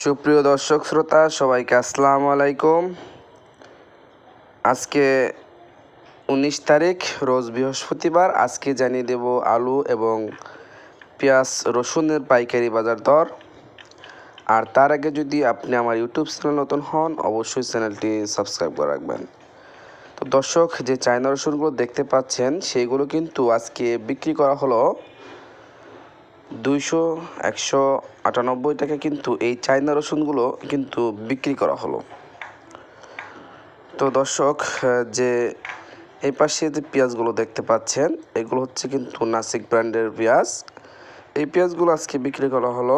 সুপ্রিয় দর্শক শ্রোতা সবাইকে আসসালামু আলাইকুম। আজকে 19 তারিখ রোজ বৃহস্পতিবার। আজকে জানিয়ে দেব আলু এবং পেঁয়াজ রসুনের পাইকারি বাজার দর। আর তার আগে যদি আপনি আমার ইউটিউব চ্যানেল নতুন হন অবশ্যই চ্যানেলটি সাবস্ক্রাইব করে রাখবেন। তো দর্শক, যে চায়না রসুনগুলো দেখতে পাচ্ছেন সেইগুলো কিন্তু আজকে বিক্রি করা হলো 198 টাকা। কিন্তু এই চায়না রসুনগুলো কিন্তু বিক্রি করা হলো। তো দর্শক, যে এই পাশে যে পেঁয়াজগুলো দেখতে পাচ্ছেন এগুলো হচ্ছে কিন্তু নাসিক ব্র্যান্ডের পেঁয়াজ। এই পেঁয়াজগুলো আজকে বিক্রি করা হলো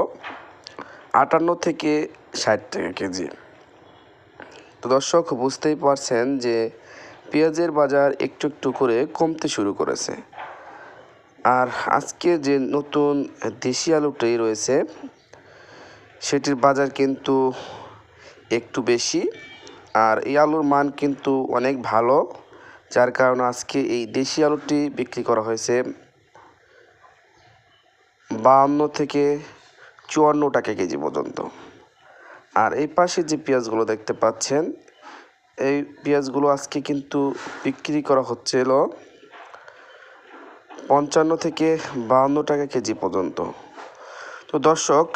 58 থেকে 60 টাকা কেজি। তো দর্শক, বুঝতেই পারছেন যে পেঁয়াজের বাজার একটু একটু করে কমতে শুরু করেছে। আর আজকে যে নতুন দেশি আলুটাই রয়েছে সেটির বাজার কিন্তু একটু বেশি, আর এই আলুর মান কিন্তু অনেক ভালো, যার কারণে আজকে এই দেশি আলুটি বিক্রি করা হয়েছে 52 থেকে 54 টাকা কেজি পর্যন্ত। আর এই পাশে যে পেঁয়াজগুলো দেখতে পাচ্ছেন এই পেঁয়াজগুলো আজকে কিন্তু বিক্রি করা হচ্ছিল 55 থেকে 52 টাকা কেজি পর্যন্ত। তো দর্শক,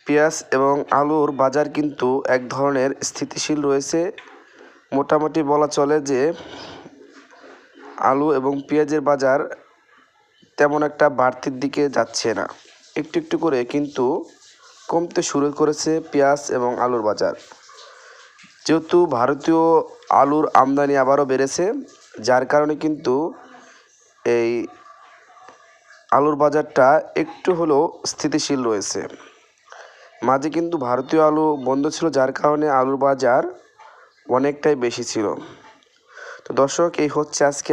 পেঁয়াজ এবং আলুর বাজার কিন্তু এক ধরনের স্থিতিশীল রয়েছে। মোটামুটি বলা চলে যে আলু এবং পেঁয়াজের বাজার তেমন একটা বাড়তির দিকে যাচ্ছে না, একটু একটু করে কিন্তু কমতে শুরু করেছে পেঁয়াজ এবং আলুর বাজার। যেহেতু ভারতীয় আলুর আমদানি আবারও বেড়েছে, যার কারণে কিন্তু এই আলুর বাজারটা একটু হলেও স্থিতিশীল রয়েছে। মাঝে কিন্তু ভারতীয় আলু বন্ধ ছিল, যার কারণে আলুর বাজার অনেকটাই বেশি ছিল। তো দর্শক, এই হচ্ছে আজকে